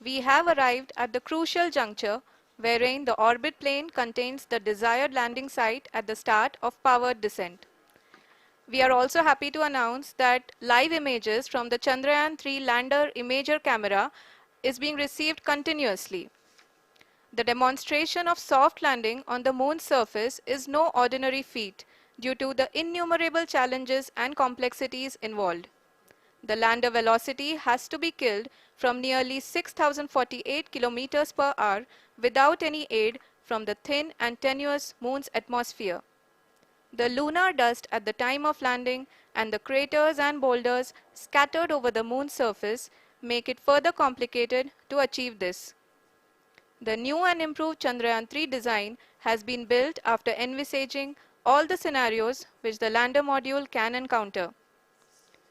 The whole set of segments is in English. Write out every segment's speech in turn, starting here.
We have arrived at the crucial juncture wherein the orbit plane contains the desired landing site at the start of powered descent. We are also happy to announce that live images from the Chandrayaan-3 lander imager camera is being received continuously. The demonstration of soft landing on the moon's surface is no ordinary feat due to the innumerable challenges and complexities involved. The lander velocity has to be killed from nearly 6,048 kilometers per hour without any aid from the thin and tenuous moon's atmosphere. The lunar dust at the time of landing and the craters and boulders scattered over the moon's surface make it further complicated to achieve this. The new and improved Chandrayaan-3 design has been built after envisaging all the scenarios which the lander module can encounter.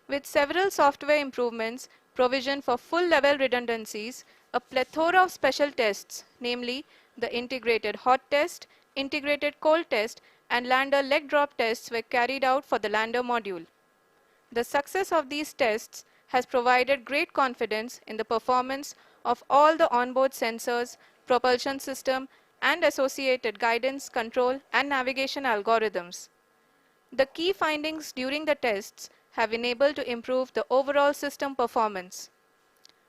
With several software improvements, provision for full-level redundancies, a plethora of special tests, namely the integrated hot test, integrated cold test, and lander leg drop tests were carried out for the lander module. The success of these tests has provided great confidence in the performance of all the onboard sensors, propulsion system, and associated guidance, control, and navigation algorithms. The key findings during the tests have enabled to improve the overall system performance.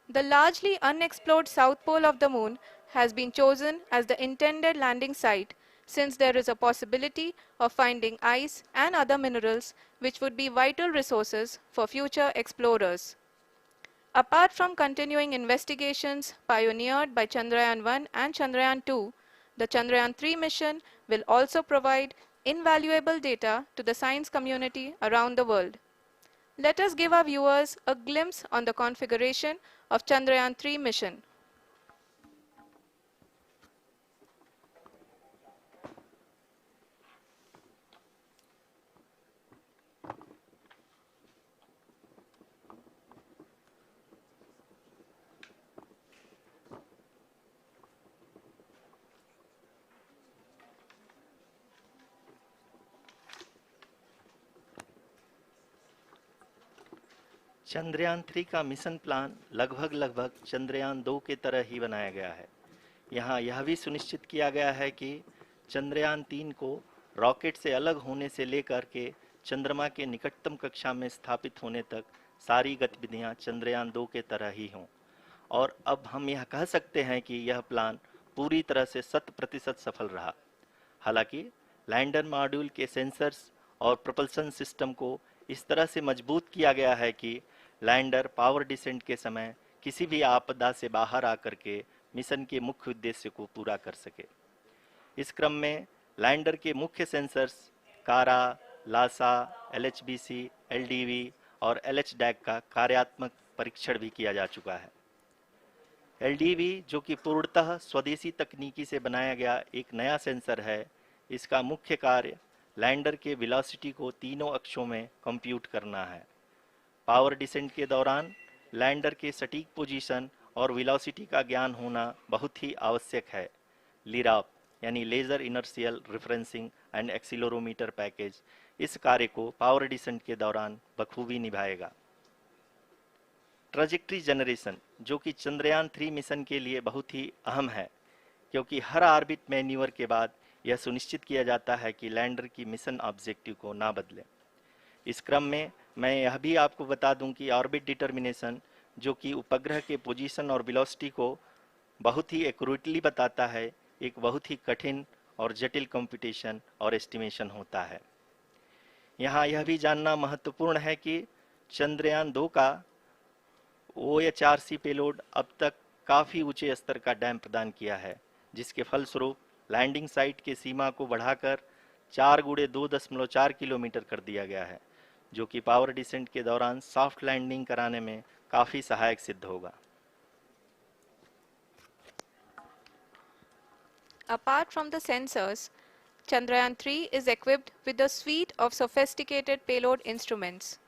The largely unexplored south pole of the moon has been chosen as the intended landing site since there is a possibility of finding ice and other minerals which would be vital resources for future explorers. Apart from continuing investigations pioneered by Chandrayaan-1 and Chandrayaan-2, the Chandrayaan-3 mission will also provide invaluable data to the science community around the world. Let us give our viewers a glimpse on the configuration of Chandrayaan-3 mission. Chandrayaan-3 का mission plan लगभग चंद्रयान-2 की तरह ही बनाया गया है। यहाँ यह भी सुनिश्चित किया गया है कि चंद्रयान-3 को रॉकेट से अलग होने से लेकर के चंद्रमा के निकटतम कक्षा में स्थापित होने तक सारी गतिविधियाँ चंद्रयान-2 के तरह ही हों। और अब हम यह कह सकते हैं कि यह प्लान पूरी तरह से 100% सफल रहा। हालांकि लैंडर मॉड्यूल के सेंसर्स और प्रोपल्शन सिस्टम को इस तरह से मजबूत किया गया है कि लैंडर पावर डिसेंट के समय किसी भी आपदा से बाहर आकर के मिशन के मुख्य उद्देश्य को पूरा कर सके। इस क्रम में लैंडर के मुख्य सेंसर्स कारा, लासा, LHBC, LDV और LHDAC का कार्यात्मक परीक्षण भी किया जा चुका है। LDV जो कि पूर्णतः स्वदेशी तकनीकी से बनाया गया एक नया सेंसर है, इसका मुख्य कार्य लैंडर के वेलोसिटी को तीनों अक्षों में कंप्यूट करना है। पावर डिसेंट के दौरान लैंडर के सटीक पोजीशन और वेलोसिटी का ज्ञान होना बहुत ही आवश्यक है। लिराप यानी laser inertial referencing and accelerometer package इस कार्य को पावर डिसेंट के दौरान बखूबी निभाएगा। ट्रैजेक्टरी जनरेशन जो कि चंद्रयान-3 मिशन के लिए बहुत ही अहम है, क्योंकि हर ऑर्बिट मैन्यूवर के बाद यह सुनिश्चित किया जाता है कि लैंडर की मिशन ऑब्जेक्टिव को ना बदले। इस क्रम में मैं यह भी आपको बता दूं कि ऑर्बिट डिटर्मिनेशन जो कि उपग्रह के पोजीशन और वेलोसिटी को बहुत ही एक्यूरेटली बताता है, एक बहुत ही कठिन और जटिल कंप्यूटेशन और एस्टिमेशन होता है। यहाँ यह भी जानना महत्वपूर्ण है कि चंद्रयान-2 का OHRC पेलोड अब तक काफ़ी ऊंचे स्तर का डैम प्रदान किया है, जिसके फलस्वरूप लैंडिंग साइट के सीमा को बढ़ाकर 4 × 2.4 किलोमीटर कर दिया गया है, जो कि पावर डिसेंट के दौरान सॉफ्ट लैंडिंग कराने में काफ़ी सहायक सिद्ध होगा। Apart from the sensors, Chandrayaan-3 is equipped with a suite of sophisticated payload instruments.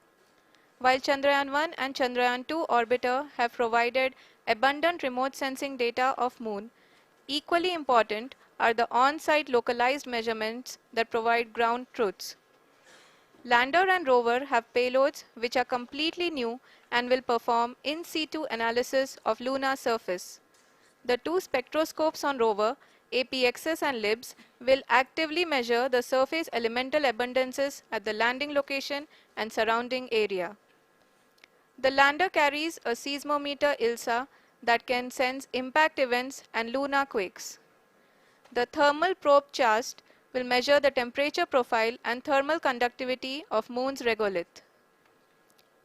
While Chandrayaan-1 and Chandrayaan-2 orbiter have provided abundant remote sensing data of Moon, equally important are the on-site localized measurements that provide ground truths. Lander and rover have payloads which are completely new and will perform in situ analysis of lunar surface. The two spectroscopes on rover, APXS and LIBS, will actively measure the surface elemental abundances at the landing location and surrounding area. The lander carries a seismometer ILSA that can sense impact events and lunar quakes. The thermal probe CHAST will measure the temperature profile and thermal conductivity of Moon's regolith.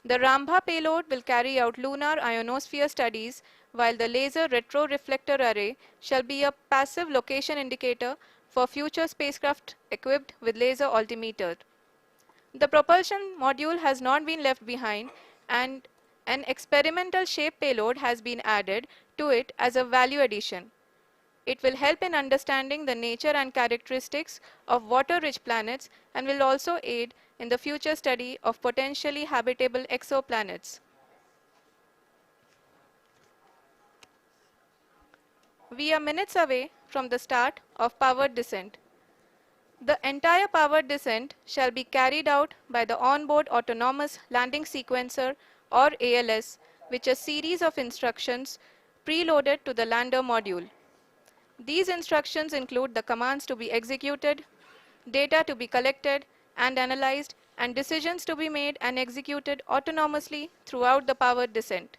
The Rambha payload will carry out lunar ionosphere studies, while the laser retroreflector array shall be a passive location indicator for future spacecraft equipped with laser altimeter. The propulsion module has not been left behind, and an experimental shape payload has been added to it as a value addition. It will help in understanding the nature and characteristics of water-rich planets and will also aid in the future study of potentially habitable exoplanets. We are minutes away from the start of powered descent. The entire powered descent shall be carried out by the onboard autonomous landing sequencer, or ALS, which is a series of instructions preloaded to the lander module. These instructions include the commands to be executed, data to be collected and analyzed, and decisions to be made and executed autonomously throughout the powered descent.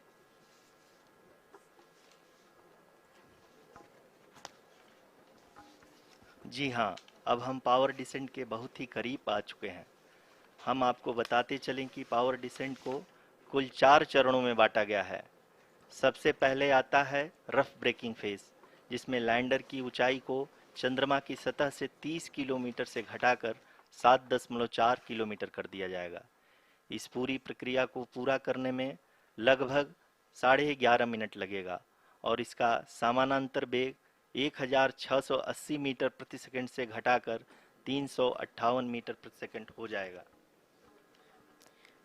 जी हाँ, अब हम power descent के बहुत ही करीब आ चुके हैं। हम आपको बताते चलें कि पावर डिसेंट को कुल 4 चरणों में बांटा गया है। सबसे पहले आता है रफ ब्रेकिंग फेज, जिसमें लैंडर की ऊंचाई को चंद्रमा की सतह से 30 किलोमीटर से घटाकर 7.4 किलोमीटर कर दिया जाएगा। इस पूरी प्रक्रिया को पूरा करने में लगभग 11.5 मिनट लगेगा और इसका समानांतर वेग 1680 मीटर प्रति सेकंड से घटाकर 358 मीटर प्रति सेकंड हो जाएगा।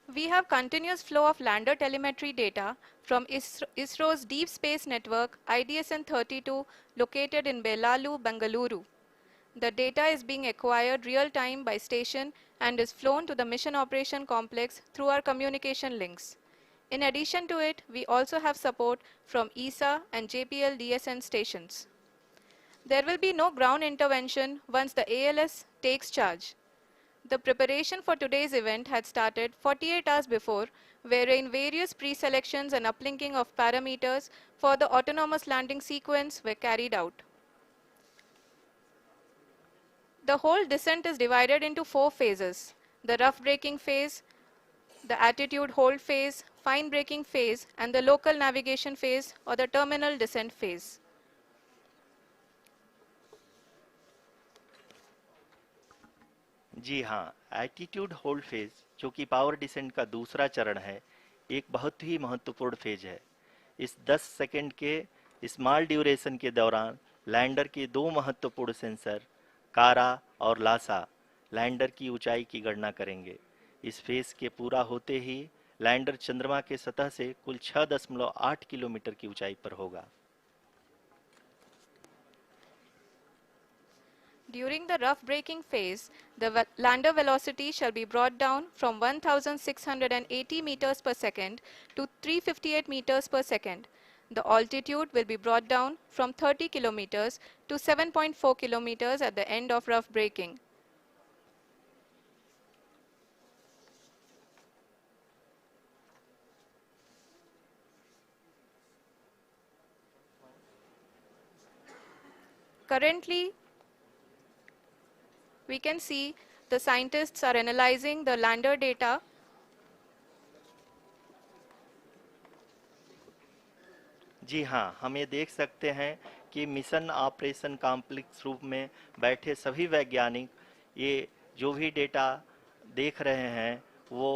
We have continuous flow of lander telemetry data from ISRO's Deep Space Network IDSN-32 located in Belalu, Bengaluru. The data is being acquired real-time by station and is flown to the Mission Operation Complex through our communication links. In addition to it, we also have support from ESA and JPL DSN stations. There will be no ground intervention once the ALS takes charge. The preparation for today's event had started 48 hours before, wherein various pre-selections and uplinking of parameters for the autonomous landing sequence were carried out. The whole descent is divided into 4 phases: the rough braking phase, the attitude hold phase, fine braking phase, and the local navigation phase or the terminal descent phase. जी हाँ, attitude hold phase, जो कि power descent का दूसरा चरण है, एक बहुत ही महत्वपूर्ण फेज है। इस 10 सेकंड के स्मॉल ड्यूरेशन के दौरान लैंडर के 2 महत्वपूर्ण सेंसर कारा और लासा लैंडर की ऊंचाई की गणना करेंगे। इस फेज के पूरा होते ही लैंडर चंद्रमा के सतह से कुल 6.8 किलोमीटर की ऊंचाई पर होगा। During the rough braking phase, the lander velocity shall be brought down from 1680 meters per second to 358 meters per second. The altitude will be brought down from 30 kilometers to 7.4 kilometers at the end of rough braking. Currently, we can see the scientists are analyzing the lander data. जी हाँ, हम ये देख सकते हैं कि mission operation complex रूप में बैठे सभी वैज्ञानिक ये जो भी डेटा देख रहे हैं वो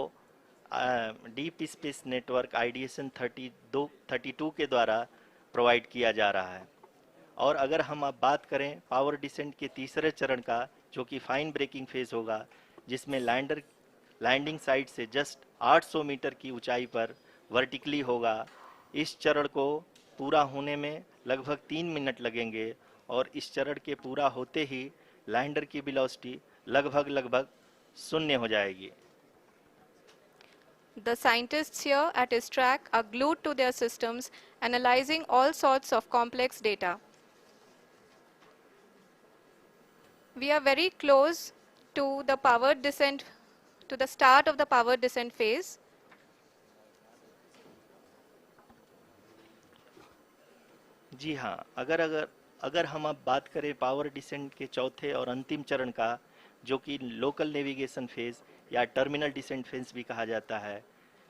डीप स्पेस नेटवर्क IDSN 32 के द्वारा प्रोवाइड किया जा रहा है। और अगर हम अब बात करें पावर डिसेंट के तीसरे चरण का, जो कि फाइन ब्रेकिंग फेज होगा, जिसमें लैंडर लैंडिंग साइट से जस्ट 800 मीटर की ऊंचाई पर वर्टिकली होगा। इस चरण को पूरा होने में लगभग 3 मिनट लगेंगे और इस चरण के पूरा होते ही लैंडर की वेलोसिटी लगभग 0 हो जाएगी। The scientists here at ISRO are glued to their systems, analyzing all sorts of complex data. We are very close to the powered descent, to the start of the powered descent phase. जी हाँ, अगर अगर अगर हम अब बात करें power descent के चौथे और अंतिम चरण का, जो कि लोकल नेविगेशन फेज या टर्मिनल डिसेंट फेज भी कहा जाता है,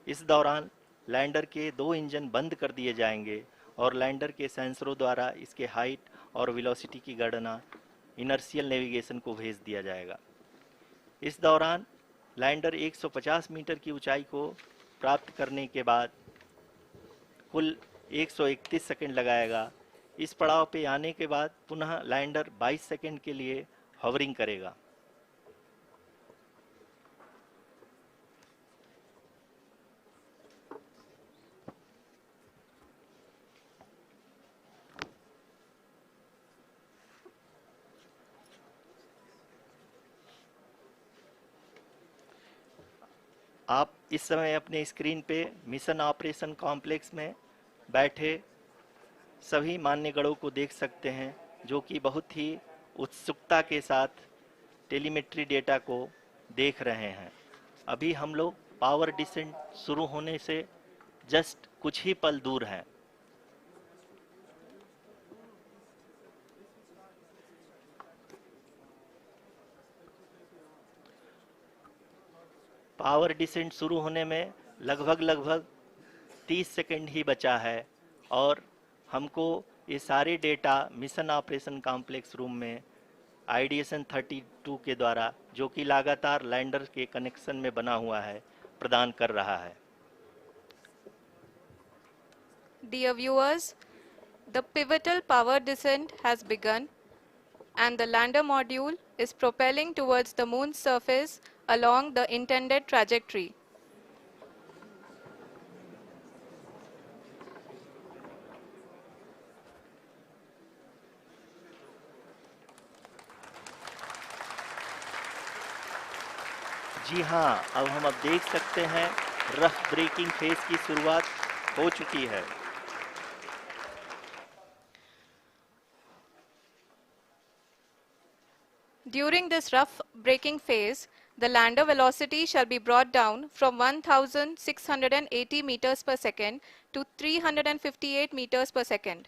इस दौरान लैंडर के दो इंजन बंद कर दिए जाएंगे और लैंडर के सेंसरों द्वारा इसके हाइट और वेलोसिटी की गणना इनर्शियल नेविगेशन को भेज दिया जाएगा। इस दौरान लैंडर 150 मीटर की ऊंचाई को प्राप्त करने के बाद कुल 131 सेकंड लगाएगा। इस पड़ाव पे आने के बाद पुनः लैंडर 22 सेकंड के लिए हॉवरिंग करेगा। आप इस समय अपने स्क्रीन पे मिशन ऑपरेशन कॉम्प्लेक्स में बैठे सभी मान्यगणों को देख सकते हैं, जो कि बहुत ही उत्सुकता के साथ टेलीमेट्री डेटा को देख रहे हैं। अभी हम लोग पावर डिसेंट शुरू होने से जस्ट कुछ ही पल दूर हैं। पावर डिसेंट शुरू होने में लगभग 30 सेकंड ही बचा है और हमको ये सारे data mission operation complex room में आईडीएसएन 32 के द्वारा, जो कि लगातार लैंडर के कनेक्शन में बना हुआ है, प्रदान कर रहा है। Dear viewers, the pivotal power descent has begun and the lander module is propelling towards the moon's surface along the intended trajectory. जी हाँ, अब देख सकते हैं रफ ब्रेकिंग फेज की शुरुआत हो चुकी है। During this rough braking phase, the lander velocity shall be brought down from 1680 meters per second to 358 meters per second.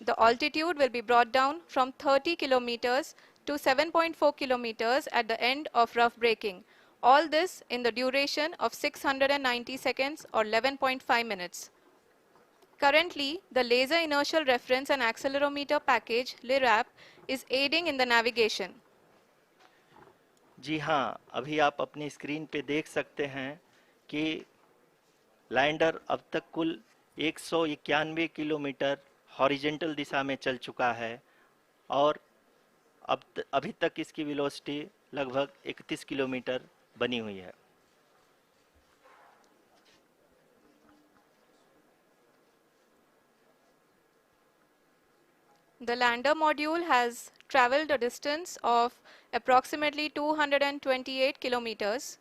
The altitude will be brought down from 30 kilometers to 7.4 kilometers at the end of rough braking. All this in the duration of 690 seconds or 11.5 minutes. Currently, the Laser Inertial Reference and Accelerometer package (LIRAP) is aiding in the navigation. जी हाँ, अभी आप अपनी screen पे देख सकते हैं कि lander अब तक कुल 191 किलोमीटर हॉरिजेंटल दिशा में चल चुका है और अभी तक इसकी वेलोसिटी लगभग 31 किलोमीटर बनी हुई है। The lander module has traveled a distance of approximately 228 kilometers.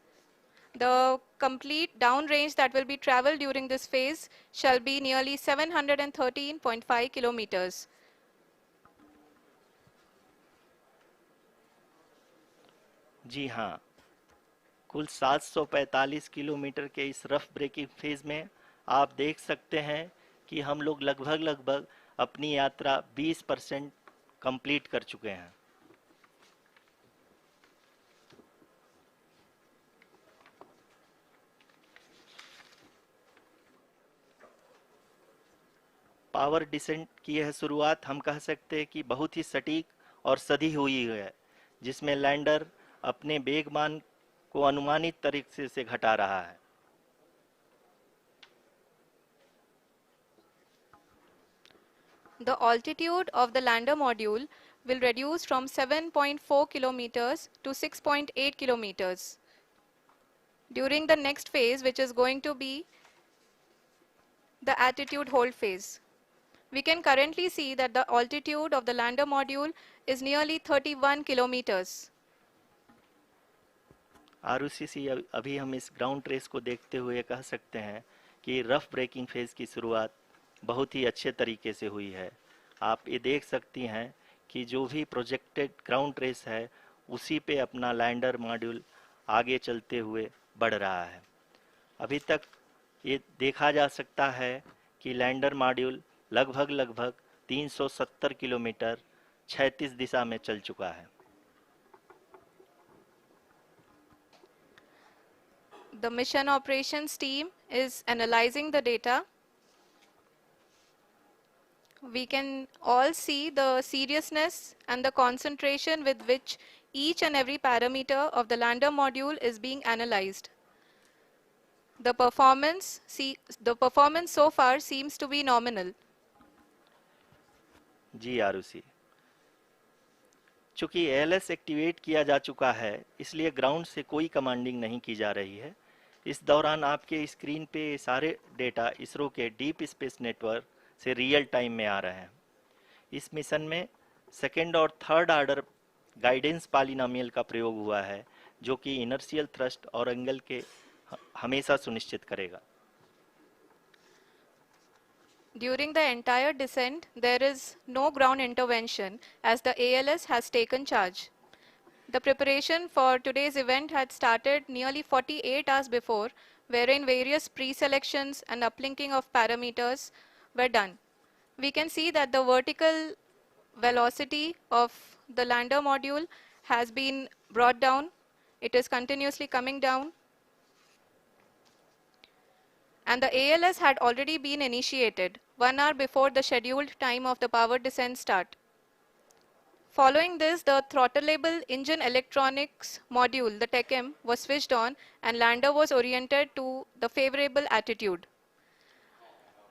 The complete downrange that will be traveled during this phase shall be nearly 713.5 kilometers. जी हाँ, कुल 745 किलोमीटर के इस रफ ब्रेकिंग फेज में आप देख सकते हैं कि हम लोग लगभग अपनी यात्रा 20% कंप्लीट कर चुके हैं। पावर डिसेंट की यह शुरुआत हम कह सकते हैं कि बहुत ही सटीक और सधी हुई है, जिसमें लैंडर अपने वेगमान को अनुमानित तरीके से घटा रहा है। The altitude of the lander module will reduce from 7.4 kilometers to 6.8 kilometers. During the next phase, which is going to be the attitude hold phase. We can currently see that the altitude of the lander module is nearly 31 kilometers. Arushi, अभी हम इस ground trace को देखते हुए कह सकते हैं कि रफ ब्रेकिंग फेज की शुरुआत बहुत ही अच्छे तरीके से हुई है। आप ये देख सकती हैं कि जो भी प्रोजेक्टेड ग्राउंड ट्रेस है उसी पे अपना लैंडर मॉड्यूल आगे चलते हुए बढ़ रहा है। अभी तक ये देखा जा सकता है कि लैंडर मॉड्यूल लगभग लगभग 370 किलोमीटर क्षैतिज दिशा में चल चुका है। The mission operations team is analyzing the data. We can all see the seriousness and the concentration with which each and every parameter of the lander module is being analyzed. The performance so far seems to be nominal. जी आरुषि, चूंकि ALS activate किया जा चुका है इसलिए ground से कोई commanding नहीं की जा रही है। इस दौरान आपके स्क्रीन पे सारे डेटा इसरो के डीप स्पेस नेटवर्क से रियल टाइम में आ रहे हैं। इस मिशन में सेकेंड और थर्ड ऑर्डर गाइडेंस पॉलिनोमियल का प्रयोग हुआ है जो कि इनर्शियल थ्रस्ट और एंगल के हमेशा सुनिश्चित करेगा। During the entire descent, there is no ground intervention as the ALS has taken charge. The preparation for today's event had started nearly 48 hours before, wherein various pre-selections and uplinking of parameters were done. We can see that the vertical velocity of the lander module has been brought down. It is continuously coming down. And the ALS had already been initiated 1 hour before the scheduled time of the power descent start. Following this, the throttleable engine electronics module, the TECM, was switched on and lander was oriented to the favorable attitude.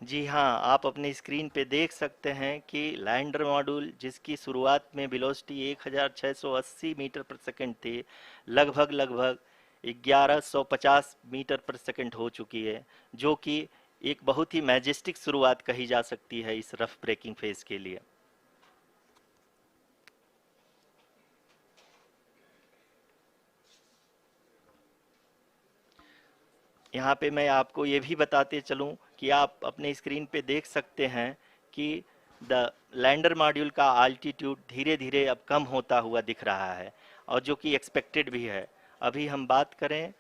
जी हाँ, आप अपनी screen पे देख सकते हैं कि lander module जिसकी शुरुआत में वेलोसिटी 1680 मीटर पर सेकंड थी, लगभग लगभग 1150 मीटर पर सेकंड हो चुकी है, जो कि एक बहुत ही मैजेस्टिक शुरुआत कही जा सकती है इस रफ ब्रेकिंग फेज के लिए। यहाँ पे मैं आपको ये भी बताते चलूँ कि आप अपने स्क्रीन पे देख सकते हैं कि द लैंडर मॉड्यूल का आल्टीट्यूड धीरे धीरे अब कम होता हुआ दिख रहा है और जो कि एक्सपेक्टेड भी है। अभी हम बात करें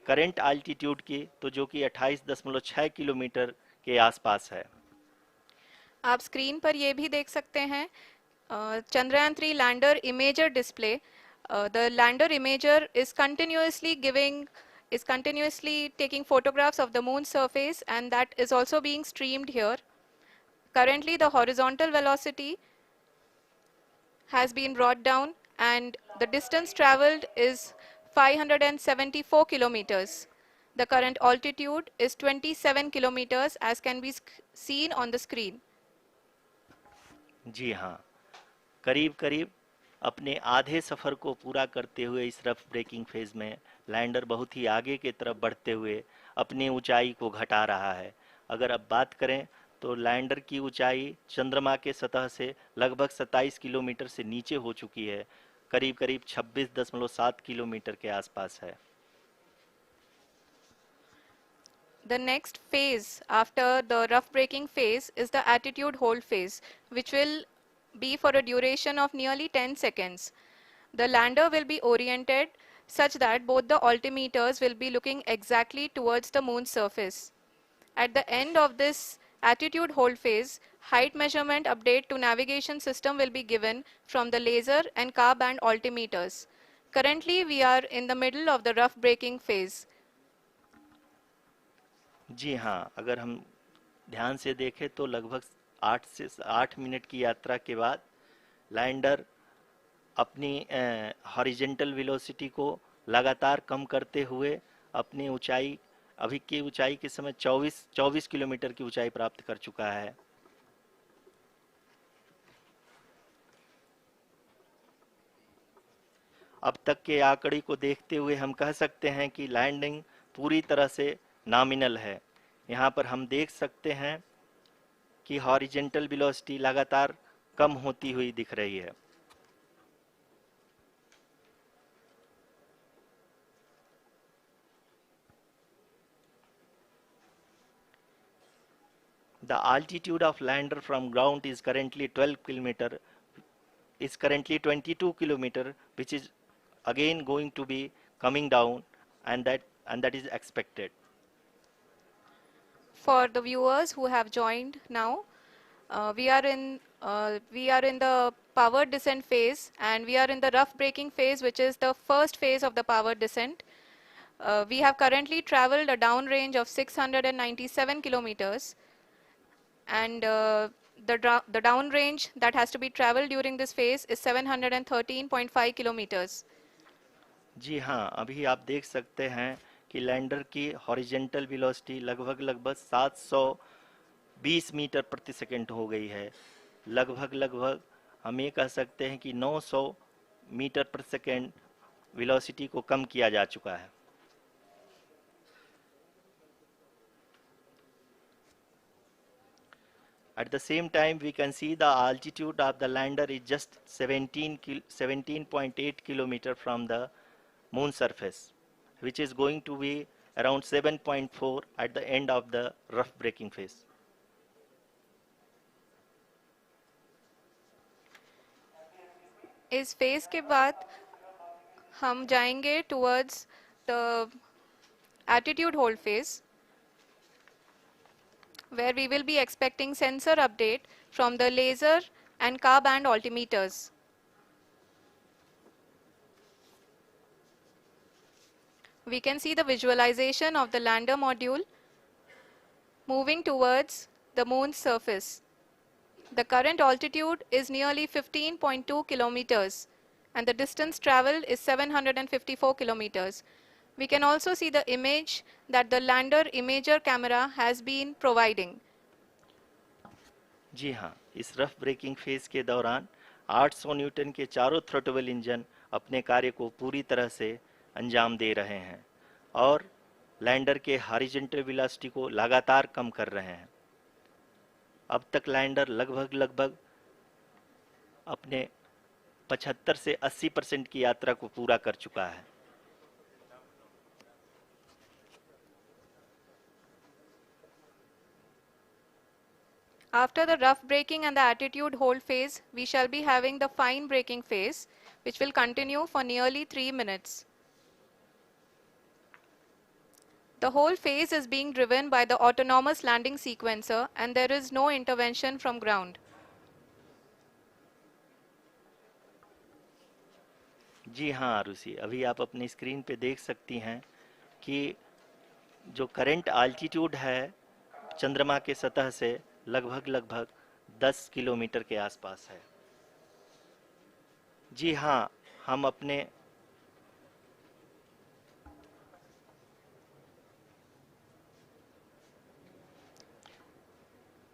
करंट आल्टीट्यूड की तो जो कि 28.6 किलोमीटर के आसपास है। आप स्क्रीन पर ये भी देख सकते हैं Chandrayaan-3 lander imager display. The lander imager is continuously taking photographs of the moon's surface, and that is also being streamed here. Currently, the horizontal velocity has been brought down and the distance traveled is 574 kilometers. The current altitude is 27 kilometers as can be seen on the screen. जी हाँ, करीब करीब अपने आधे सफ़र को पूरा करते हुए इस रफ ब्रेकिंग फेज में लैंडर बहुत ही आगे की तरफ बढ़ते हुए अपनी ऊंचाई को घटा रहा है। अगर अब बात करें तो लैंडर की ऊंचाई चंद्रमा के सतह से लगभग 27 किलोमीटर से नीचे हो चुकी है, करीब करीब 26.7 किलोमीटर के आसपास है। The next phase after the rough braking phase is the attitude hold phase, which will be for a duration of nearly 10 seconds. The lander will be oriented such that both the altimeters will be looking exactly towards the moon's surface. At the end of this attitude hold phase, height measurement update to navigation system will be given from the laser and car band altimeters. Currently, we are in the middle of the rough braking phase. जी हाँ, अगर हम ध्यान से देखें तो लगभग 8 minute की यात्रा के बाद लैंडर अपनी हॉरिजेंटल वेलोसिटी को लगातार कम करते हुए अपनी ऊंचाई अभी की ऊंचाई के समय 24 किलोमीटर की ऊंचाई प्राप्त कर चुका है। अब तक के आंकड़े को देखते हुए हम कह सकते हैं कि लैंडिंग पूरी तरह से नॉमिनल है। यहाँ पर हम देख सकते हैं कि हॉरिजेंटल वेलोसिटी लगातार कम होती हुई दिख रही है। The altitude of lander from ground is currently 22 kilometer, which is again going to be coming down, and that is expected. For the viewers who have joined now, we are in the power descent phase, and we are in the rough braking phase, which is the first phase of the power descent. We have currently traveled a downrange of 697 kilometers, and the downrange that has to be traveled during this phase is 713.5 kilometers. जी हाँ, अभी आप देख सकते हैं कि lander की horizontal velocity लगभग 720 metre प्रति सेकंड हो गई है। लगभग हम ये कह सकते हैं कि 900 मीटर प्रति सेकंड वेलोसिटी को कम किया जा चुका है। At the same time, we can see the altitude of the lander is just 17.8 kilometer from the moon surface, which is going to be around 7.4 at the end of the rough braking phase. इस phase के बाद हम जाएंगे towards the attitude hold phase, where we will be expecting sensor update from the laser and car band altimeters. We can see the visualization of the lander module moving towards the moon's surface. The current altitude is nearly 15.2 kilometers, and the distance traveled is 754 kilometers. We can also see the image that the lander imager camera has been providing. जी हाँ, इस rough breaking phase के दौरान 800 Newton के चारों throttle engine अपने कार्य को पूरी तरह से अंजाम दे रहे हैं और लैंडर के हॉरिजॉन्टल वेलोसिटी को लगातार कम कर रहे हैं। अब तक लैंडर लगभग अपने 75 से 80% की यात्रा को पूरा कर चुका है। After the rough braking and the attitude hold phase, we shall be having the fine braking phase, which will continue for nearly 3 minutes. The whole phase is being driven by the autonomous landing sequencer, and there is no intervention from ground. जी हाँ आरुषि, अभी आप अपनी screen पे देख सकती हैं कि जो करंट आल्टीट्यूड है चंद्रमा के सतह से लगभग 10 किलोमीटर के आसपास है। जी हाँ, हम अपने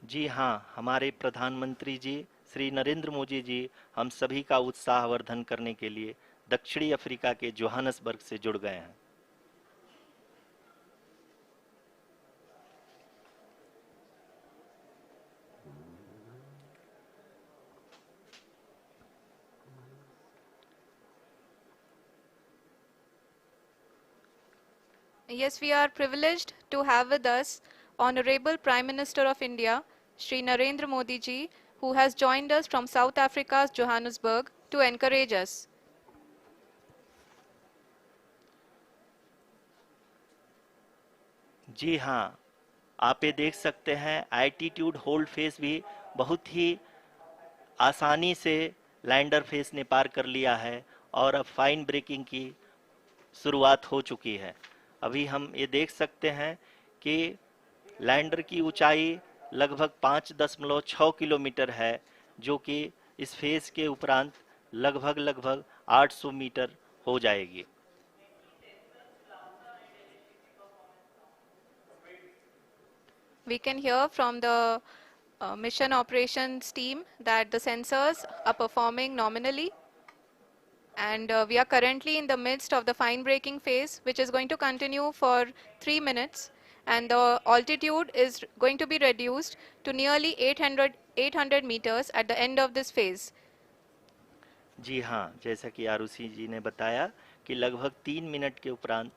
जी हाँ, हमारे प्रधानमंत्री जी श्री नरेंद्र मोदी जी हम सभी का उत्साहवर्धन करने के लिए दक्षिणी अफ्रीका के जोहानसबर्ग से जुड़ गए हैं। Yes, we are privileged to have with us Honorable Prime Minister of India, Shri Narendra Modi ji, who has joined us from South Africa's Johannesburg to encourage us. जी हाँ, आप ये देख सकते हैं एल्टीट्यूड होल्ड फेस भी बहुत ही आसानी से लैंडर फेस ने पार कर लिया है और अब फाइन ब्रेकिंग की शुरुआत हो चुकी है। अभी हम ये देख सकते हैं कि लैंडर की ऊंचाई लगभग 5.6 किलोमीटर है, जो कि इस फेज के उपरांत लगभग 800 मीटर हो जाएगी। We can hear from the mission operations team that the sensors are performing nominally, and we are currently in the midst of the fine braking phase, which is going to continue for 3 minutes, and the altitude is going to be reduced to nearly 800 meters at the end of this phase. जी हाँ, जैसा कि आरुषि जी ने बताया कि लगभग 3 minute के उपरांत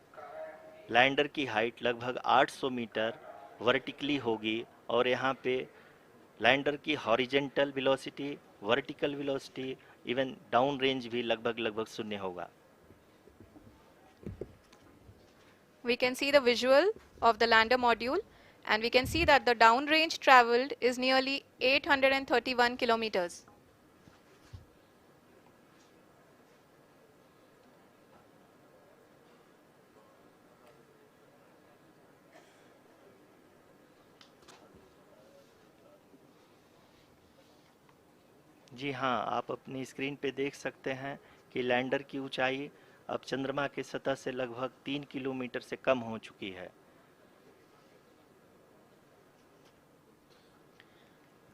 lander की हाइट लगभग 800 मीटर वर्टिकली होगी और यहाँ पे लैंडर की horizontal velocity, vertical velocity, even down range भी लगभग लगभग शून्य होगा। We can see the visual of the lander module, and we can see that the downrange traveled is nearly 831 kilometers. जी हाँ, आप अपनी स्क्रीन पे देख सकते हैं कि लैंडर की ऊंचाई अब चंद्रमा की सतह से लगभग 3 किलोमीटर से कम हो चुकी है।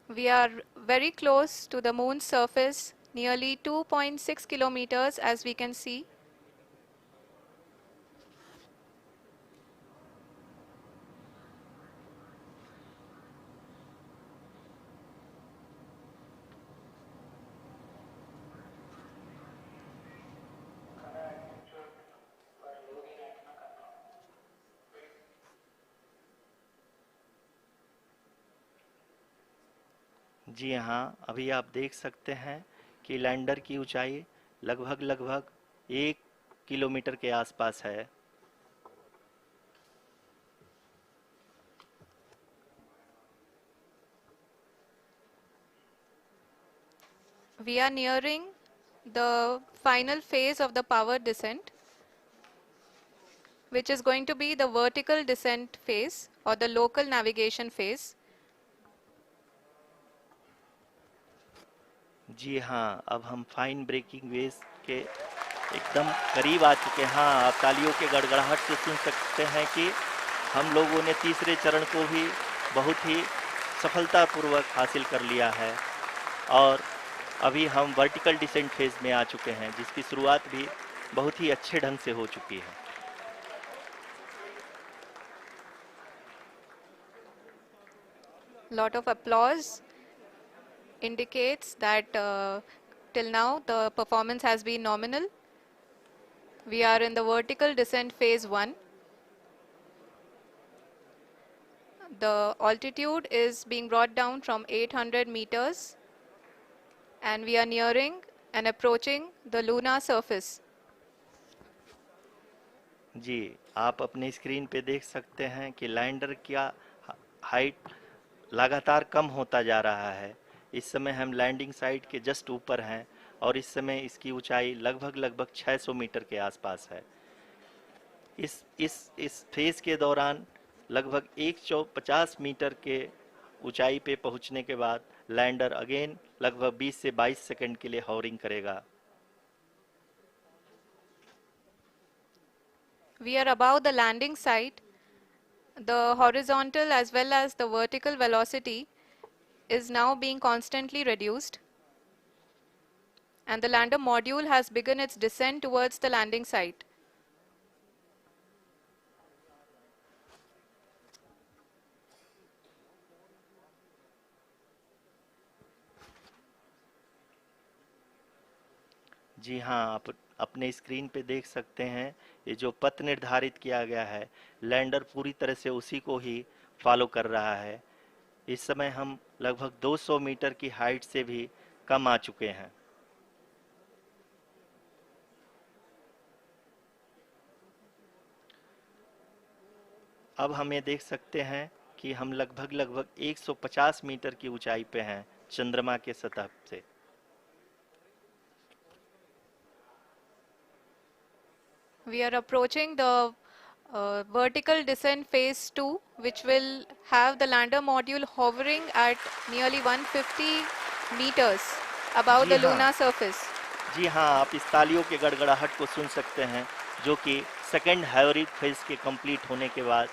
We are very close to the moon's surface, nearly 2.6 kilometers as we can see. जी हाँ, अभी आप देख सकते हैं कि लैंडर की ऊंचाई लगभग लगभग 1 किलोमीटर के आसपास है। We are nearing the final phase of the power descent, which is going to be the vertical descent phase or the local navigation phase. जी हाँ, अब हम फाइन ब्रेकिंग वेव्स के एकदम करीब आ चुके हैं। हाँ, आप तालियों के गड़गड़ाहट से सुन सकते हैं कि हम लोगों ने तीसरे चरण को भी बहुत ही सफलतापूर्वक हासिल कर लिया है और अभी हम वर्टिकल डिसेंट फेज में आ चुके हैं, जिसकी शुरुआत भी बहुत ही अच्छे ढंग से हो चुकी है। Lot of applause indicates that till now the performance has been nominal. We are in the vertical descent phase 1. The altitude is being brought down from 800 meters and we are nearing and approaching the lunar surface. जी, आप अपनी screen पे देख सकते हैं कि lander का height लगातार कम होता जा रहा है। इस समय हम लैंडिंग साइट के जस्ट ऊपर हैं और इस समय इसकी ऊंचाई लगभग लगभग 600 मीटर के आसपास है। इस फेज के दौरान लगभग 150 मीटर के ऊंचाई पे पहुंचने के बाद लैंडर अगेन लगभग 20 से 22 सेकंड के लिए हॉवरिंग करेगा। We are above the landing site. The horizontal as well as the vertical velocity is now being constantly reduced, and the lander module has begun its descent towards the landing site. जी हाँ, आप अपने screen पे देख सकते हैं ये जो पथ निर्धारित किया गया है, लैंडर पूरी तरह से उसी को ही फॉलो कर रहा है। इस समय हम लगभग 200 मीटर की हाइट से भी कम आ चुके हैं। अब हम ये देख सकते हैं कि हम लगभग लगभग 150 मीटर की ऊंचाई पे हैं चंद्रमा के सतह से। We are approaching the vertical descent phase 2, which will have the lander module hovering at nearly 150 meters above ji the हाँ, lunar surface. जी हाँ, आप इस तालियों के गड़गड़ाहट को सुन सकते हैं, जो कि सेकंड हाइब्रिड फेज के कंप्लीट होने के बाद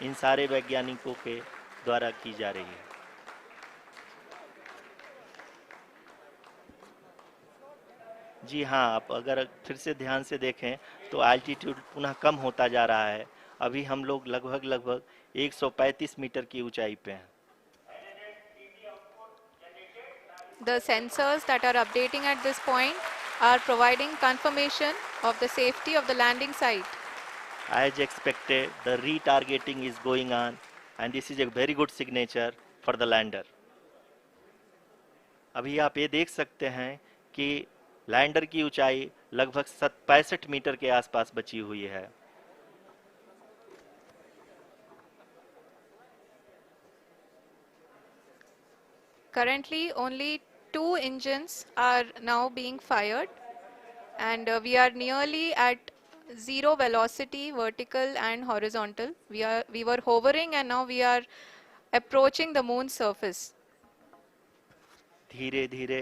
इन सारे वैज्ञानिकों के द्वारा की जा रही है। जी हाँ, आप अगर फिर से ध्यान से देखें तो एल्टीट्यूड पुनः कम होता जा रहा है। अभी हम लोग लगभग लगभग 135 मीटर की ऊंचाई पे हैं। The sensors that are updating at this point are providing confirmation of the safety of the landing site. As expected, the retargeting is going on. and this is a very good signature for the lander. अभी आप ये देख सकते हैं कि lander की ऊंचाई लगभग 65 मीटर के आसपास बची हुई है. Currently, only 2 engines are now being fired, and we are nearly at zero velocity, vertical and horizontal. We were hovering, and now we are approaching the moon's surface. धीरे धीरे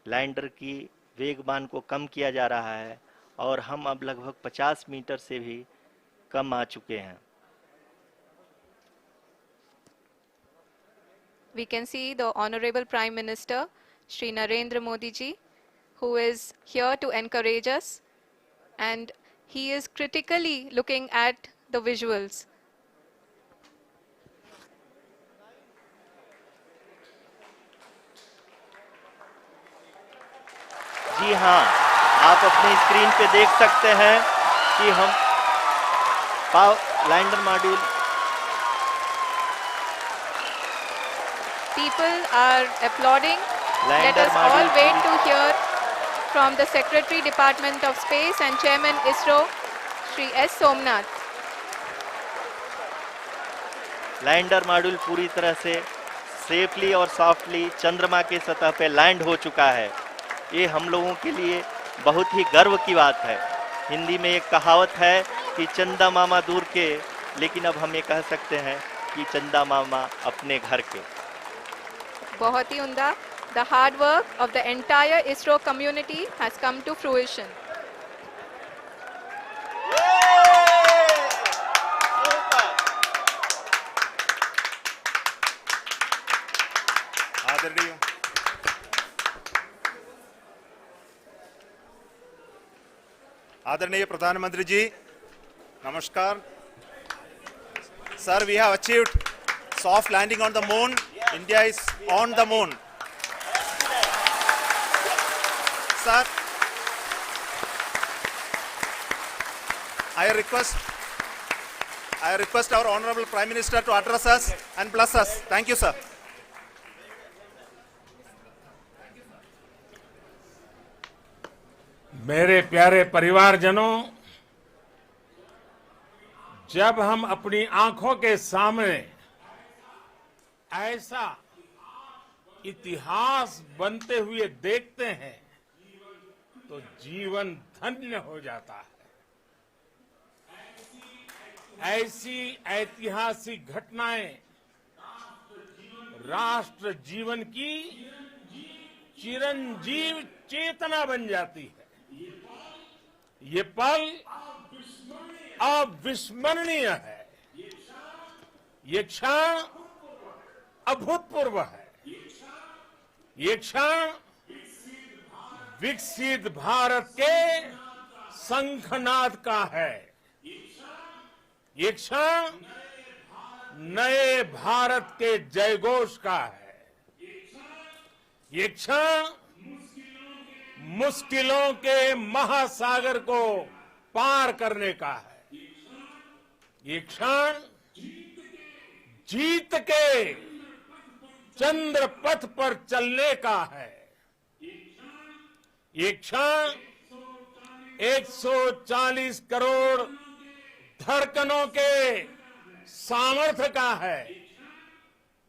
लैंडर की वेगमान को कम किया जा रहा है और हम अब लगभग 50 मीटर से भी कम आ चुके हैं. We can see the Honorable Prime Minister, Shri Narendra Modi ji, who is here to encourage us, and he is critically looking at the visuals. जी हाँ, आप अपनी स्क्रीन पे देख सकते हैं कि हम lander module. People are applauding. Let lander us all module wait to hear from the Secretary Department of Space and Chairman ISRO, Shri S. Somnath. Lander module पूरी तरह से सेफली और सॉफ्टली चंद्रमा के सतह पे लैंड हो चुका है. ये हम लोगों के लिए बहुत ही गर्व की बात है. हिंदी में एक कहावत है कि चंदा मामा दूर के, लेकिन अब हम ये कह सकते हैं कि चंदा मामा अपने घर के. बहुत ही उम्दा. The hard work of the entire ISRO community has come to fruition. आदरणीय आदरणीय प्रधानमंत्री जी, नमस्कार. Sir, we have achieved soft landing on the moon. India is on the moon. Sir, I request our Honorable Prime Minister to address us and bless us. Thank you, sir. मेरे प्यारे परिवारजनों, जब हम अपनी आंखों के सामने ऐसा इतिहास बनते हुए देखते हैं तो जीवन धन्य हो जाता है. ऐसी ऐतिहासिक घटनाएं राष्ट्र जीवन की चिरंजीव चेतना बन जाती है. ये पल अविस्मरणीय है. ये क्षण अभूतपूर्व है. ये क्षण विकसित भारत के शंखनाद का है. ये क्षण नए भारत के जयघोष का है. ये क्षण मुश्किलों के महासागर को पार करने का है. ये क्षण जीत के चंद्र पथ पर चलने का है. ये क्षण 140 करोड़ धड़कनों के सामर्थ्य का है.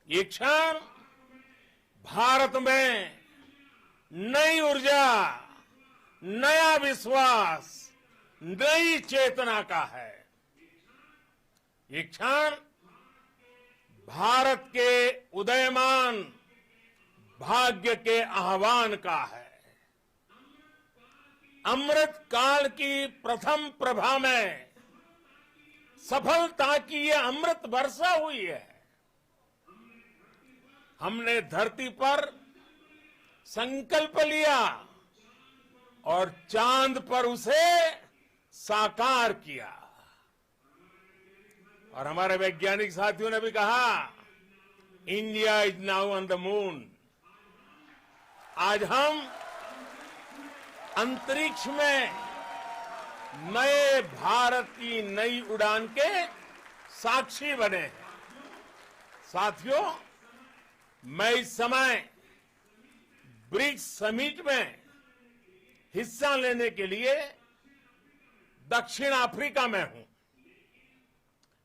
ये क्षण भारत में नई ऊर्जा, नया विश्वास, नई चेतना का है. ये क्षण भारत के उदयमान भाग्य के आह्वान का है. अमृत काल की प्रथम प्रभा में सफलता की ये अमृत वर्षा हुई है. हमने धरती पर संकल्प लिया और चांद पर उसे साकार किया. और हमारे वैज्ञानिक साथियों ने भी कहा, India is now on the moon. आज हम अंतरिक्ष में नए भारत की नई उड़ान के साक्षी बने हैं. साथियों, मैं इस समय ब्रिक्स समिट में हिस्सा लेने के लिए दक्षिण अफ्रीका में हूं,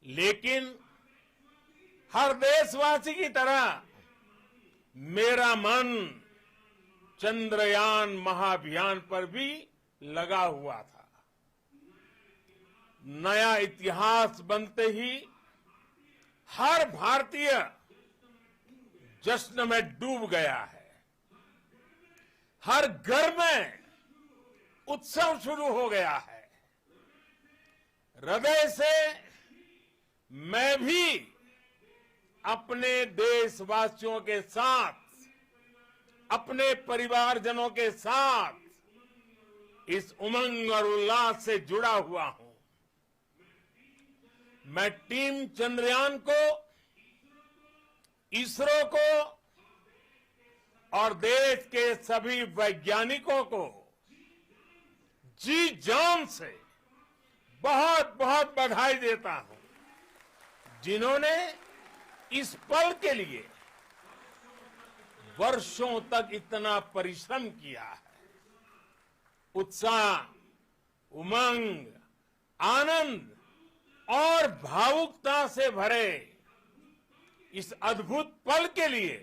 लेकिन हर देशवासी की तरह मेरा मन चंद्रयान महाअभियान पर भी लगा हुआ था। नया इतिहास बनते ही हर भारतीय जश्न में डूब गया है। हर घर में उत्सव शुरू हो गया है। हृदय से मैं भी अपने देशवासियों के साथ, अपने परिवारजनों के साथ इस उमंग और उल्लास से जुड़ा हुआ हूं। मैं टीम चंद्रयान को, इसरो को और देश के सभी वैज्ञानिकों को जी जान से बहुत बहुत बधाई देता हूं, जिन्होंने इस पल के लिए वर्षों तक इतना परिश्रम किया है। उत्साह, उमंग, आनंद और भावुकता से भरे इस अद्भुत पल के लिए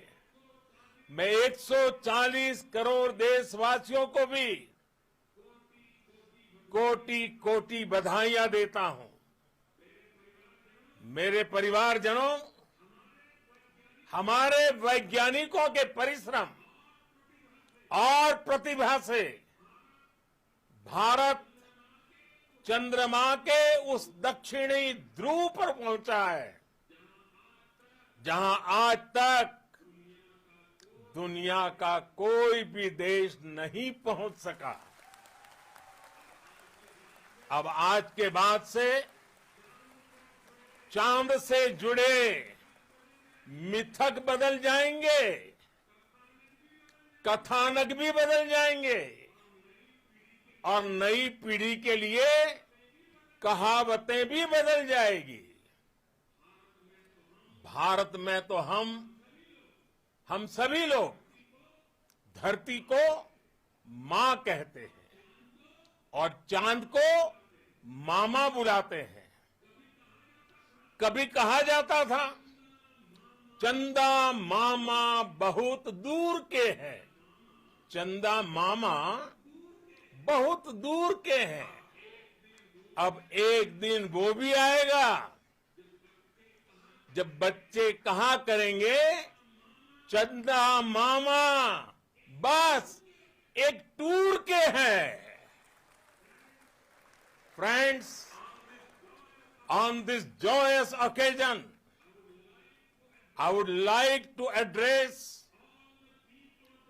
मैं 140 करोड़ देशवासियों को भी कोटि कोटि बधाइयां देता हूं। मेरे परिवारजनों, हमारे वैज्ञानिकों के परिश्रम और प्रतिभा से भारत चंद्रमा के उस दक्षिणी ध्रुव पर पहुंचा है, जहां आज तक दुनिया का कोई भी देश नहीं पहुंच सका। अब आज के बाद से चांद से जुड़े मिथक बदल जाएंगे, कथानक भी बदल जाएंगे और नई पीढ़ी के लिए कहावतें भी बदल जाएगी। भारत में तो हम सभी लोग धरती को मां कहते हैं और चांद को मामा बुलाते हैं। कभी कहा जाता था, चंदा मामा बहुत दूर के हैं। चंदा मामा बहुत दूर के हैं। अब एक दिन वो भी आएगा जब बच्चे कहा करेंगे, चंदा मामा बस एक टूर के हैं। Friends, on this joyous occasion, I would like to address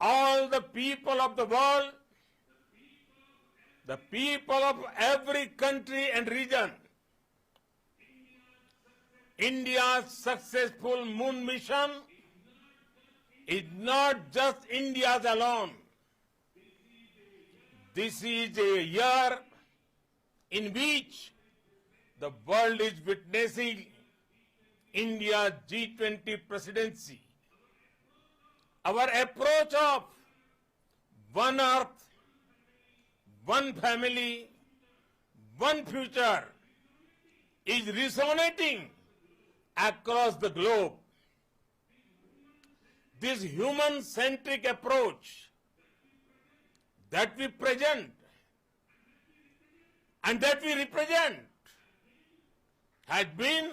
all the people of the world, the people of every country and region. India's successful moon mission is not just India's alone. This is a year in which the world is witnessing India's G20 presidency. Our approach of one earth, one family, one future is resonating across the globe. This human-centric approach that we present and that we represent has been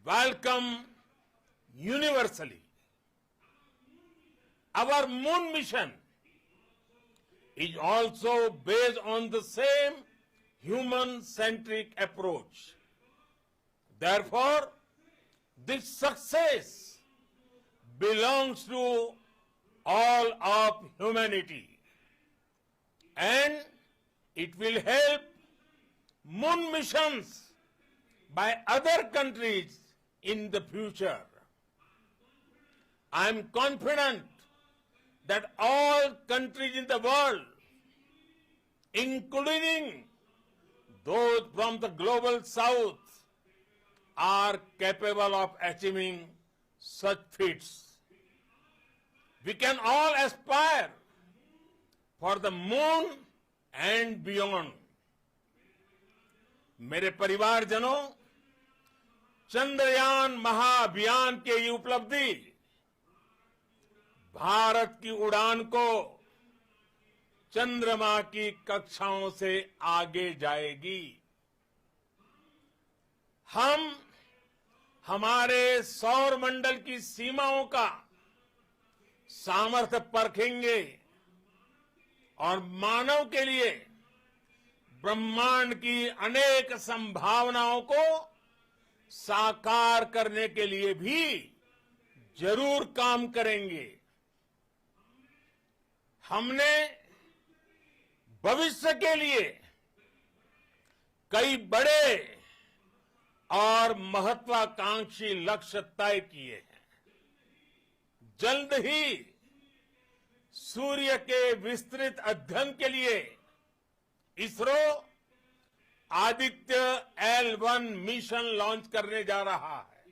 welcomed universally. Our moon mission is also based on the same human-centric approach. Therefore, this success belongs to all of humanity, and it will help moon missions by other countries in the future. I am confident that all countries in the world, including those from the global south, are capable of achieving such feats. We can all aspire for the moon and beyond. मेरे परिवारजनों, चंद्रयान महाअभियान के ये उपलब्धि भारत की उड़ान को चंद्रमा की कक्षाओं से आगे जाएगी। हम हमारे सौर मंडल की सीमाओं का सामर्थ्य परखेंगे और मानव के लिए ब्रह्मांड की अनेक संभावनाओं को साकार करने के लिए भी जरूर काम करेंगे। हमने भविष्य के लिए कई बड़े और महत्वाकांक्षी लक्ष्य तय किए हैं। जल्द ही सूर्य के विस्तृत अध्ययन के लिए ISRO Aditya L1 mission launch करने जा रहा है।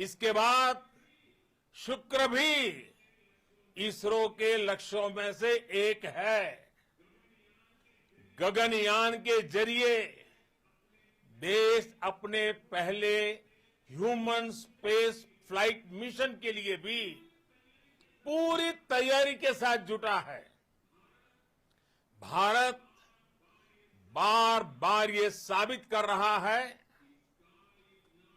इसके बाद शुक्र भी इसरो के लक्ष्यों में से एक है। गगनयान के जरिए देश अपने पहले ह्यूमन स्पेस फ्लाइट मिशन के लिए भी पूरी तैयारी के साथ जुटा है। भारत बार बार ये साबित कर रहा है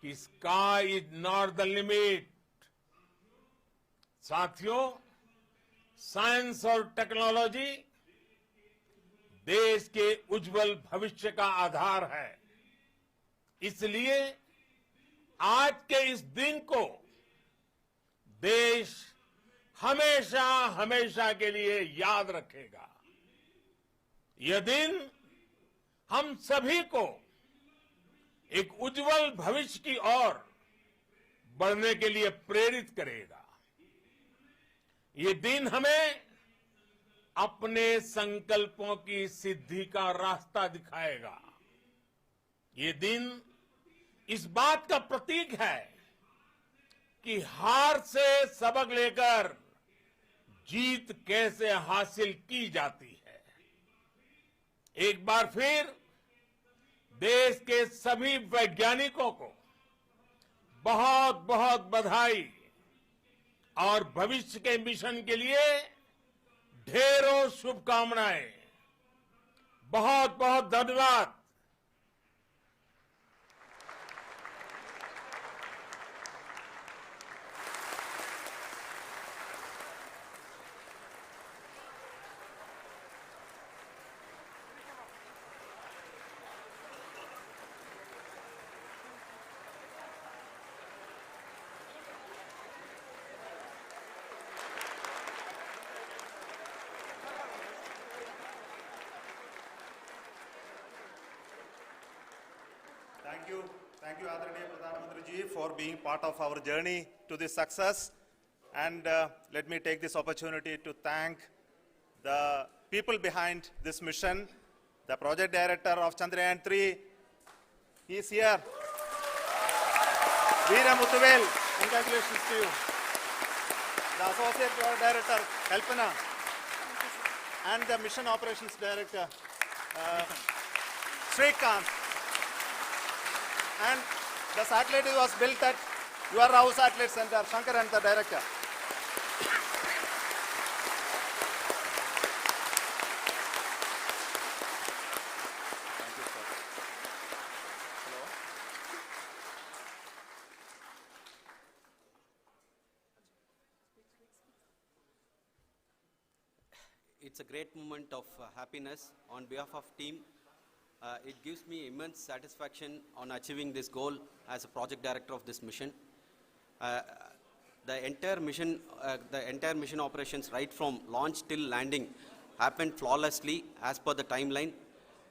कि sky is not the limit. साथियों, साइंस और टेक्नोलॉजी देश के उज्जवल भविष्य का आधार है। इसलिए आज के इस दिन को देश हमेशा हमेशा के लिए याद रखेगा। यह दिन हम सभी को एक उज्जवल भविष्य की ओर बढ़ने के लिए प्रेरित करेगा। ये दिन हमें अपने संकल्पों की सिद्धि का रास्ता दिखाएगा। ये दिन इस बात का प्रतीक है कि हार से सबक लेकर जीत कैसे हासिल की जाती है। एक बार फिर देश के सभी वैज्ञानिकों को बहुत बहुत बधाई और भविष्य के मिशन के लिए ढेरों शुभकामनाएं। बहुत बहुत धन्यवाद। Thank you, Adaraniya Pradhan Mantri ji, for being part of our journey to this success. And let me take this opportunity to thank the people behind this mission, the project director of Chandrayaan-3. He is here. Veera Muthuvel, congratulations to you. The associate project director, Kalpana, and the mission operations director, Srikanth. And the satellite was built at your Roused Satellite Center, Shankar and the director. Thank you, sir. Hello. It's a great moment of happiness on behalf of team. It gives me immense satisfaction on achieving this goal as a project director of this mission. The entire mission operations, right from launch till landing, happened flawlessly as per the timeline,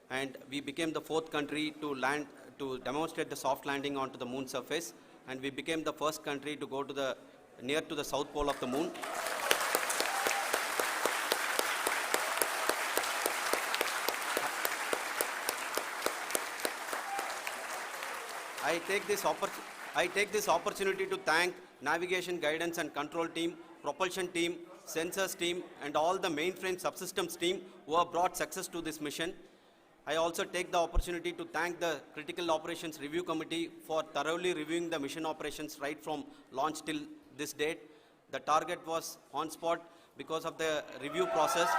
and we became the 4th country to demonstrate the soft landing onto the moon surface, and we became the first country to go to near to the south pole of the moon. I take this I take this opportunity to thank navigation, guidance and control team, propulsion team, sensors team and all the mainframe subsystems team who have brought success to this mission. I also take the opportunity to thank the Critical Operations Review Committee for thoroughly reviewing the mission operations right from launch till this date. The target was on spot because of the review process.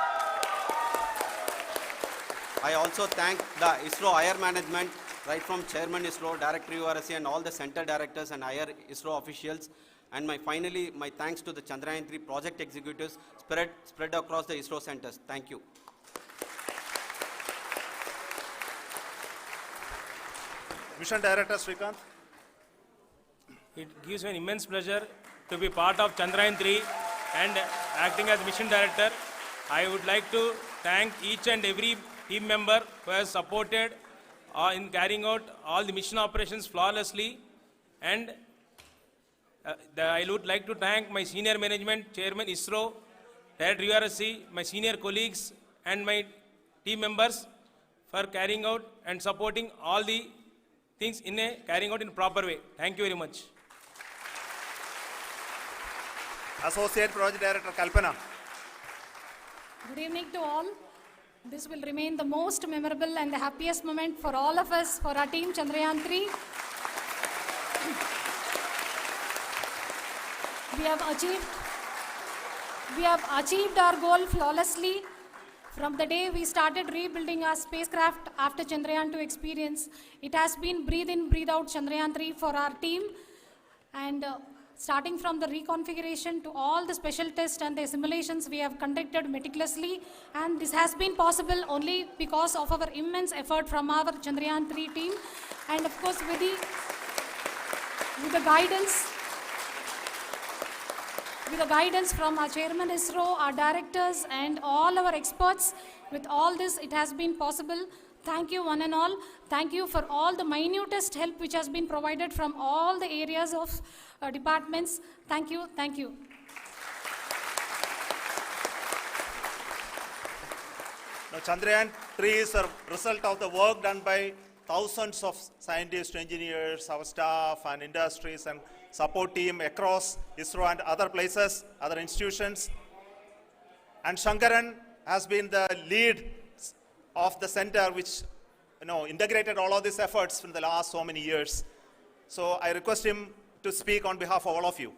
I also thank the ISRO higher management, right from Chairman ISRO, Director URSC and all the center directors and higher ISRO officials. And finally, my thanks to the Chandrayaan-3 project executives spread across the ISRO centers. Thank you. Mission Director Srikanth. It gives me an immense pleasure to be part of Chandrayaan-3 and acting as Mission Director. I would like to thank each and every team member who has supported in carrying out all the mission operations flawlessly. And I would like to thank my senior management, Chairman ISRO, Director URSC, my senior colleagues and my team members for carrying out and supporting all the things carrying out in a proper way. Thank you very much. Associate Project Director Kalpana. Good evening to all. This will remain the most memorable and the happiest moment for all of us, for our team Chandrayaan-3. We have achieved our goal flawlessly. From the day we started rebuilding our spacecraft after Chandrayaan-2 experience, it has been breathe in, breathe out Chandrayaan-3 for our team. And starting from the reconfiguration to all the special tests and the simulations we have conducted meticulously. And this has been possible only because of our immense effort from our Chandrayaan-3 team. And of course, with the guidance from our Chairman ISRO, our directors and all our experts, with all this it has been possible. Thank you one and all. Thank you for all the minutest help which has been provided from all the areas of departments. Thank you, thank you. Now, Chandrayaan-3 is a result of the work done by thousands of scientists, engineers, our staff and industries and support team across ISRO and other places, other institutions. And Shankaran has been the lead of the center which integrated all of these efforts in the last so many years. So I request him to speak on behalf of all of you.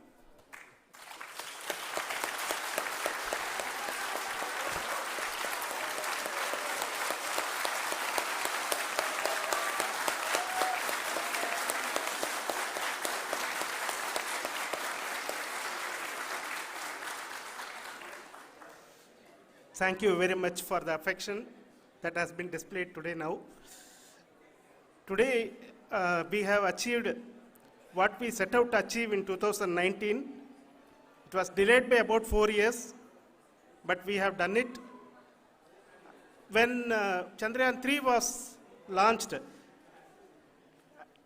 Thank you very much for the affection that has been displayed today now. Today, we have achieved what we set out to achieve in 2019. It was delayed by about 4 years, but we have done it. When Chandrayaan-3 was launched,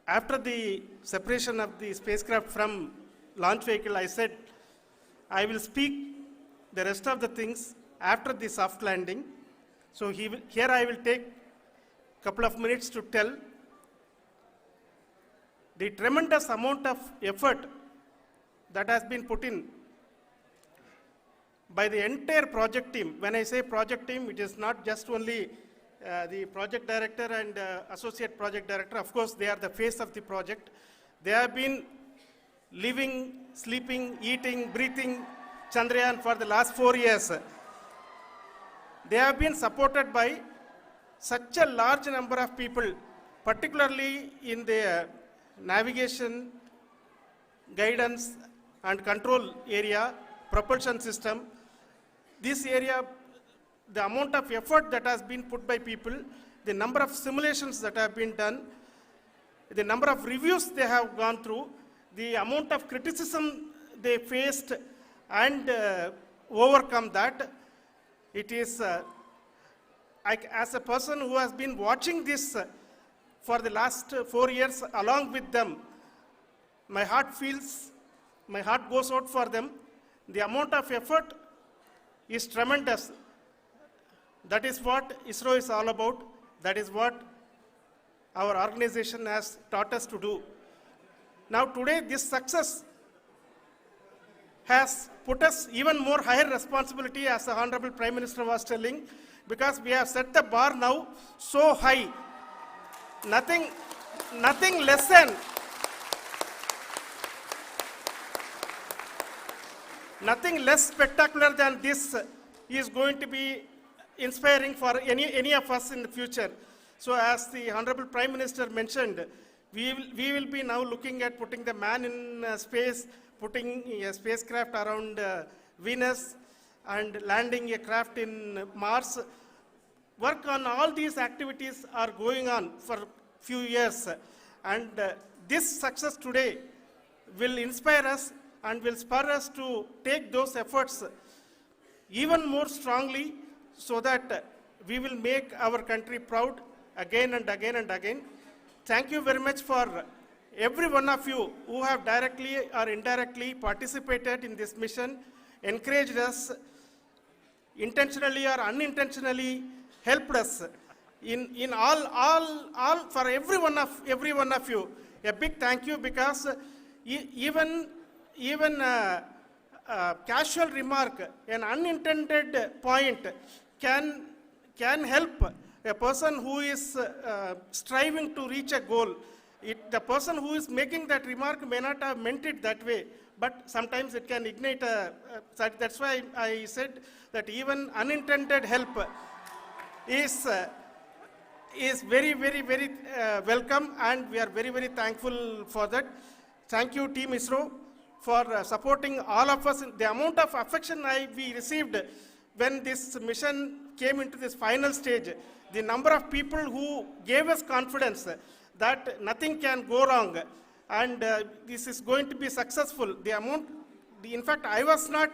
after the separation of the spacecraft from launch vehicle, I said, I will speak the rest of the things after the soft landing. So here I will take a couple of minutes to tell the tremendous amount of effort that has been put in by the entire project team. When I say project team, it is not just only the project director and associate project director. Of course, they are the face of the project. They have been living, sleeping, eating, breathing Chandrayaan for the last 4 years. They have been supported by such a large number of people, particularly in the navigation, guidance and control area, propulsion system. This area, the amount of effort that has been put by people, the number of simulations that have been done, the number of reviews they have gone through, the amount of criticism they faced and overcome that. It is, as a person who has been watching this for the last 4 years along with them, my heart goes out for them. The amount of effort is tremendous. That is what ISRO is all about. That is what our organization has taught us to do. Now today this success has put us even more higher responsibility, as the Honorable Prime Minister was telling, because we have set the bar now so high. Nothing less than nothing less spectacular than this is going to be inspiring for any of us in the future. So as the Honorable Prime Minister mentioned, we will be now looking at putting the man in space, putting a spacecraft around Venus, and landing a craft in Mars. Work on all these activities are going on for few years. And this success today will inspire us and will spur us to take those efforts even more strongly, so that we will make our country proud again and again and again. Thank you very much for every one of you who have directly or indirectly participated in this mission, encouraged us, intentionally or unintentionally helped us in all for every one of you. A big thank you, because even casual remark, an unintended point can help a person who is striving to reach a goal. The person who is making that remark may not have meant it that way, but sometimes it can ignite that's why I said that even unintended help is very, very, very welcome, and we are very, very thankful for that. Thank you, Team ISRO, for supporting all of us. The amount of affection we received when this mission came into this final stage, the number of people who gave us confidence that nothing can go wrong, and this is going to be successful. In fact, I was not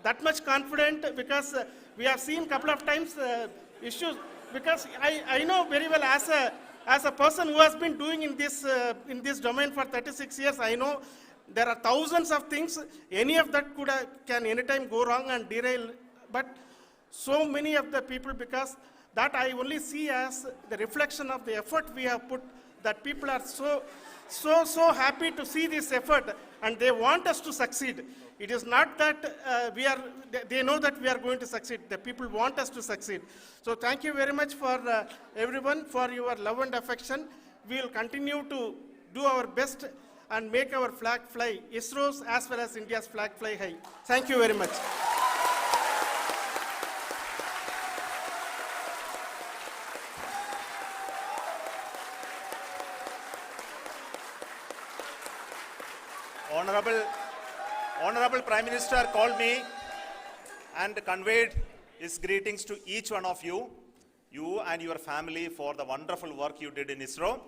that much confident, because we have seen a couple of times issues, because I know very well, as a person who has been doing in this domain for 36 years, I know there are thousands of things. Any of that can anytime go wrong and derail. But so many of the people, because that I only see as the reflection of the effort we have put, that people are so happy to see this effort, and they want us to succeed. It is not that they know that we are going to succeed. The people want us to succeed. So thank you very much for everyone, for your love and affection. We will continue to do our best and make our flag fly, ISRO's as well as India's flag fly high. Thank you very much. Honorable Prime Minister called me and conveyed his greetings to each one of you and your family, for the wonderful work you did in ISRO.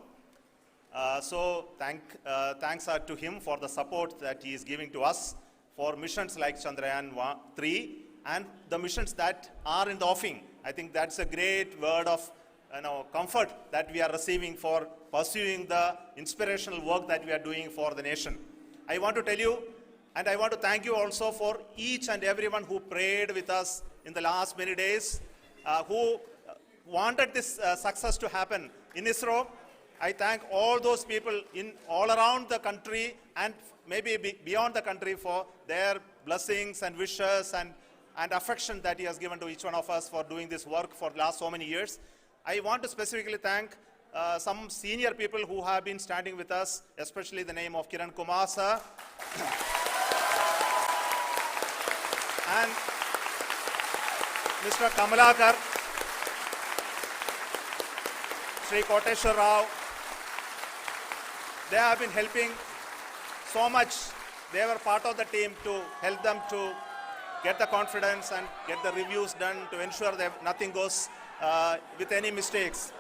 So thanks are to him for the support that he is giving to us for missions like Chandrayaan-3 and the missions that are in the offing. I think that's a great word of comfort that we are receiving for pursuing the inspirational work that we are doing for the nation. I want to tell you, and I want to thank you also for each and everyone who prayed with us in the last many days, who wanted this success to happen in ISRO. I thank all those people all around the country and maybe beyond the country for their blessings and wishes and affection that he has given to each one of us for doing this work for the last so many years. I want to specifically thank some senior people who have been standing with us, especially the name of Kiran Kumar sir and Mr. Kamalakar, Sri Koteshwar Rao. They have been helping so much. They were part of the team to help them to get the confidence and get the reviews done to ensure that nothing goes with any mistakes.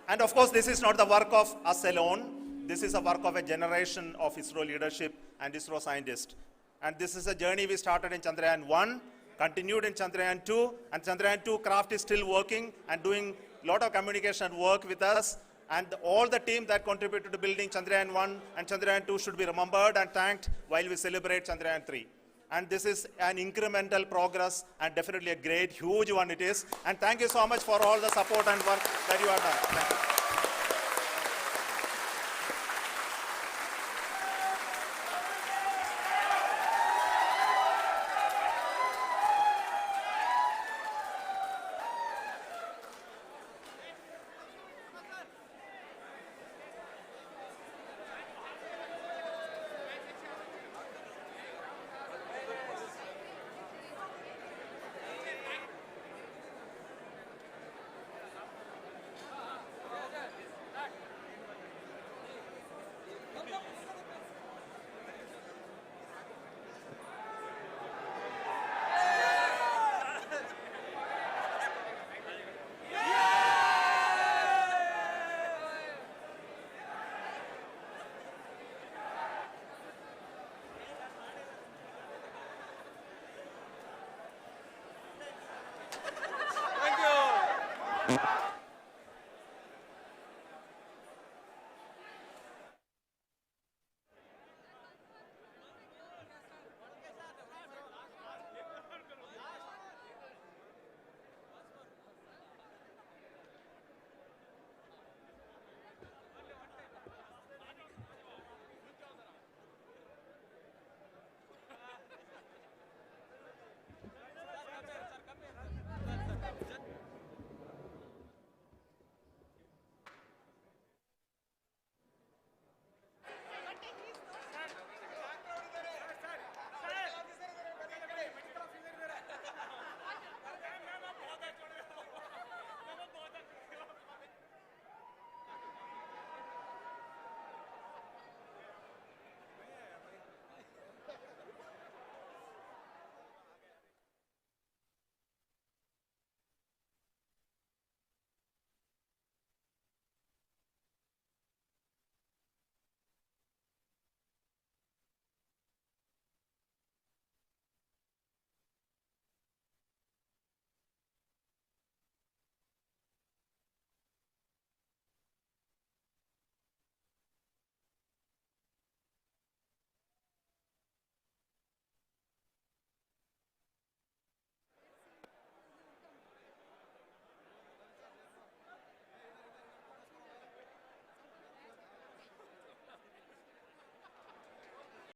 And of course, this is not the work of us alone. This is a work of a generation of ISRO leadership and ISRO scientists. And this is a journey we started in Chandrayaan-1, continued in Chandrayaan-2, and Chandrayaan-2 craft is still working and doing a lot of communication work with us. And all the team that contributed to building Chandrayaan-1 and Chandrayaan-2 should be remembered and thanked while we celebrate Chandrayaan-3. and this is an incremental progress and definitely a great, huge one it is. And thank you so much for all the support and work that you have done. Thank you.